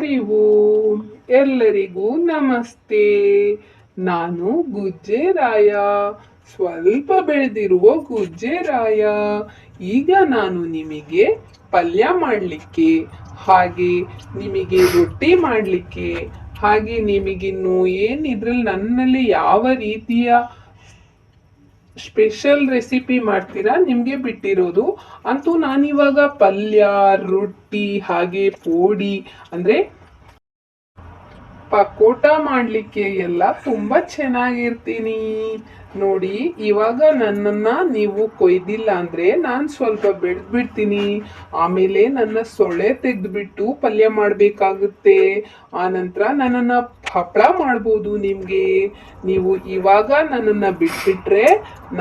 ಹರಿ ಓಂ. ಎಲ್ಲರಿಗೂ ನಮಸ್ತೆ. ನಾನು ಗುಜ್ಜೆರಾಯ, ಸ್ವಲ್ಪ ಬೆಳೆದಿರುವ ಗುಜ್ಜೆರಾಯ. ಈಗ ನಾನು ನಿಮಗೆ ಪಲ್ಯ ಮಾಡಲಿಕ್ಕೆ, ಹಾಗೆ ನಿಮಗೆ ರೊಟ್ಟಿ ಮಾಡಲಿಕ್ಕೆ, ಹಾಗೆ ನಿಮಗಿನ್ನು ಇದ್ರಲ್ಲಿ ನನ್ನಲ್ಲಿ ಯಾವ ರೀತಿಯ ಸ್ಪೆಷಲ್ ರೆಸಿಪಿ ಮಾಡ್ತೀರಾ ನಿಮಗೆ ಬಿಟ್ಟಿರೋದು. ಅಂತೂ ನಾನಿವಾಗ ಪಲ್ಯ, ರೊಟ್ಟಿ ಹಾಗೆ ಪೋಡಿ ಅಂದ್ರೆ ಪಕೋಟ ಮಾಡಲಿಕ್ಕೆ ಎಲ್ಲ ತುಂಬಾ ಚೆನ್ನಾಗಿರ್ತೀನಿ. ನೋಡಿ, ಇವಾಗ ನನ್ನನ್ನ ನೀವು ಕೊಯ್ದಿಲ್ಲ ಅಂದ್ರೆ ನಾನು ಸ್ವಲ್ಪ ಬಿಡ್ತೀನಿ. ಆಮೇಲೆ ನನ್ನ ಸೊಳ್ಳೆ ತೆಗೆದ್ಬಿಟ್ಟು ಪಲ್ಯ ಮಾಡಬೇಕಾಗುತ್ತೆ. ಆನಂತರ ನನ್ನನ್ನ ಹಪ್ಪಳ ಮಾಡ್ಬೋದು ನಿಮಗೆ. ನೀವು ಇವಾಗ ನನ್ನನ್ನ ಬಿಟ್ಬಿಟ್ರೆ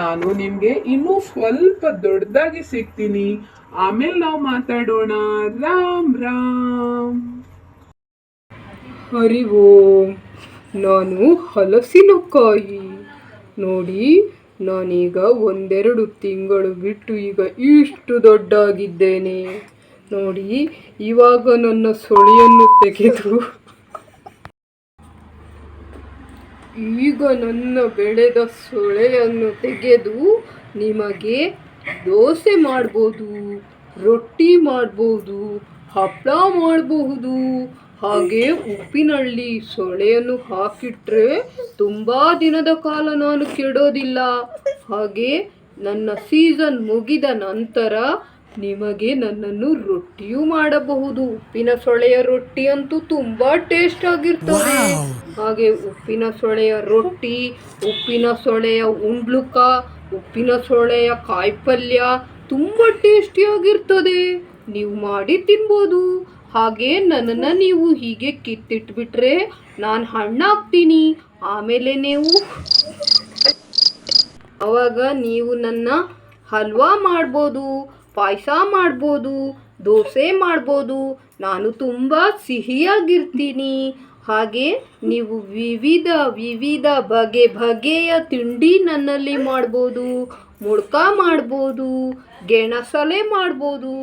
ನಾನು ನಿಮಗೆ ಇನ್ನೂ ಸ್ವಲ್ಪ ದೊಡ್ಡದಾಗಿ ಸಿಗ್ತೀನಿ. ಆಮೇಲೆ ನಾವು ಮಾತಾಡೋಣ. ರಾಮ್ ರಾಮ್. ಹರಿ ಓಂ. ನಾನು ಹಲಸಿನಕಾಯಿ. ನೋಡಿ, ನಾನೀಗ ಒಂದೆರಡು ತಿಂಗಳು ಬಿಟ್ಟು ಈಗ ಇಷ್ಟು ದೊಡ್ಡಾಗಿದ್ದೇನೆ. ನೋಡಿ, ಇವಾಗ ನನ್ನ ಸೊಳೆಯನ್ನು ತೆಗೆದು ಈಗ ನನ್ನ ಬೆಳೆದ ಸೊಳೆಯನ್ನು ತೆಗೆದು ನಿಮಗೆ ದೋಸೆ ಮಾಡ್ಬೋದು, ರೊಟ್ಟಿ ಮಾಡ್ಬೋದು, ಹಪ್ಪಳ ಮಾಡಬಹುದು. ಹಾಗೆ ಉಪ್ಪಿನಲ್ಲಿ ಸೊಳೆಯನ್ನು ಹಾಕಿಟ್ರೆ ತುಂಬಾ ದಿನದ ಕಾಲ ನಾನು ಕೆಡೋದಿಲ್ಲ. ಹಾಗೆ ನನ್ನ ಸೀಸನ್ ಮುಗಿದ ನಂತರ ನಿಮಗೆ ನನ್ನನ್ನು ರೊಟ್ಟಿಯೂ ಮಾಡಬಹುದು. ಉಪ್ಪಿನ ಸೊಳೆಯ ರೊಟ್ಟಿ ಅಂತೂ ತುಂಬಾ ಟೇಸ್ಟ್ ಆಗಿರ್ತದೆ. ಹಾಗೆ ಉಪ್ಪಿನ ಸೊಳೆಯ ರೊಟ್ಟಿ, ಉಪ್ಪಿನ ಸೊಳೆಯ ಉಂಡ್ಲುಕ, ಉಪ್ಪಿನ ಸೊಳೆಯ ಕಾಯಿಪಲ್ಯ ತುಂಬಾ ಟೇಸ್ಟಿಯಾಗಿರ್ತದೆ. ನೀವು ಮಾಡಿ ತಿನ್ಬೋದು. ಹಾಗೆ ನನ್ನನ್ನು ನೀವು ಹೀಗೆ ಕಿತ್ತಿಟ್ಬಿಟ್ರೆ ನಾನು ಹಣ್ಣಾಗ್ತೀನಿ. ಆಮೇಲೆ ಅವಾಗ ನೀವು ನನ್ನ ಹಲ್ವಾ ಮಾಡ್ಬೋದು, ಪಾಯಸ ಮಾಡ್ಬೋದು, ದೋಸೆ ಮಾಡ್ಬೋದು. ನಾನು ತುಂಬ ಸಿಹಿಯಾಗಿರ್ತೀನಿ. ಹಾಗೆ ನೀವು ವಿವಿಧ ವಿವಿಧ ಬಗೆಯ ತಿಂಡಿ ನನ್ನಲ್ಲಿ ಮಾಡ್ಬೋದು. ಮುಡ್ಕ ಮಾಡ್ಬೋದು, ಗೆಣಸಲೆ ಮಾಡ್ಬೋದು.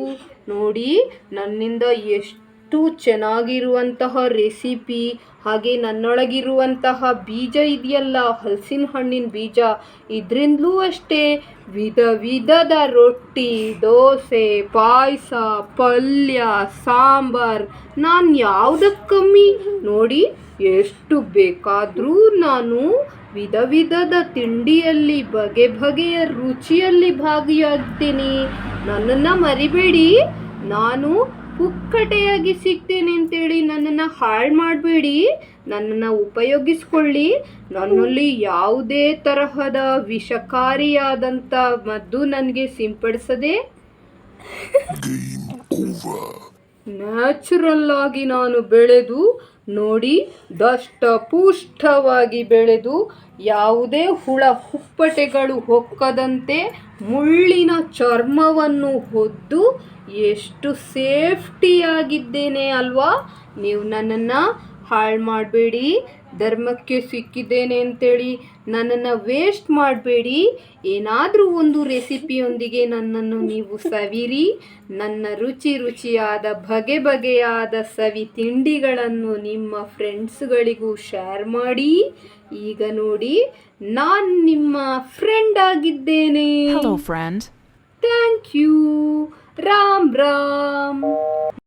ನೋಡಿ, ನನ್ನಿಂದ ಎಷ್ಟು ಚೆನ್ನಾಗಿರುವಂತಹ ರೆಸಿಪಿ. ಹಾಗೆ ನನ್ನೊಳಗಿರುವಂತಹ ಬೀಜ ಇದೆಯಲ್ಲ, ಹಲಸಿನ ಹಣ್ಣಿನ ಬೀಜ, ಇದರಿಂದಲೂ ಅಷ್ಟೇ ವಿಧ ವಿಧದ ರೊಟ್ಟಿ, ದೋಸೆ, ಪಾಯಸ, ಪಲ್ಯ, ಸಾಂಬಾರ್. ನಾನು ಯಾವುದಕ್ಕೆ ಕಮ್ಮಿ? ನೋಡಿ, ಎಷ್ಟು ಬೇಕಾದರೂ ನಾನು ವಿಧ ವಿಧದ ತಿಂಡಿಯಲ್ಲಿ ಬಗೆಯ ರುಚಿಯಲ್ಲಿ ಭಾಗಿಯಾಗ್ತೀನಿ. ನನ್ನನ್ನು ಮರಿಬೇಡಿ. ನಾನು ಪುಕ್ಕಟೆಯಾಗಿ ಸಿಗ್ತೇನೆ ಅಂತೇಳಿ ನನ್ನನ್ನು ಹಾಳು ಮಾಡಬೇಡಿ. ನನ್ನನ್ನು ಉಪಯೋಗಿಸ್ಕೊಳ್ಳಿ. ನನ್ನಲ್ಲಿ ಯಾವುದೇ ತರಹದ ವಿಷಕಾರಿಯಾದಂಥ ಮದ್ದು ನನಗೆ ಸಿಂಪಡಿಸದೆ ನ್ಯಾಚುರಲ್ ಆಗಿ ನಾನು ಬೆಳೆದು, ನೋಡಿ, ದಷ್ಟಪುಷ್ಟವಾಗಿ ಬೆಳೆದು ಯಾವುದೇ ಹುಳ ಹುಪ್ಪಟೆಗಳು ಹೊಕ್ಕದಂತೆ ಮುಳ್ಳಿನ ಚರ್ಮವನ್ನು ಹೊದ್ದು ಎಷ್ಟು ಸೇಫ್ಟಿಯಾಗಿದ್ದೇನೆ ಅಲ್ವಾ? ನೀವು ನನ್ನನ್ನು ಹಾಳು ಮಾಡಬೇಡಿ. ಧರ್ಮಕ್ಕೆ ಸಿಕ್ಕಿದ್ದೇನೆ ಅಂತೇಳಿ ನನ್ನನ್ನು ವೇಸ್ಟ್ ಮಾಡಬೇಡಿ. ಏನಾದರೂ ಒಂದು ರೆಸಿಪಿಯೊಂದಿಗೆ ನನ್ನನ್ನು ನೀವು ಸವಿರಿ. ನನ್ನ ರುಚಿಯಾದ ಬಗೆಯಾದ ಸವಿ ತಿಂಡಿಗಳನ್ನು ನಿಮ್ಮ ಫ್ರೆಂಡ್ಸ್ಗಳಿಗೂ ಶೇರ್ ಮಾಡಿ. ಈಗ ನೋಡಿ, ನಾನು ನಿಮ್ಮ ಫ್ರೆಂಡ್ ಆಗಿದ್ದೇನೆ. Thank you. ರಾಮ್ ರಾಮ್.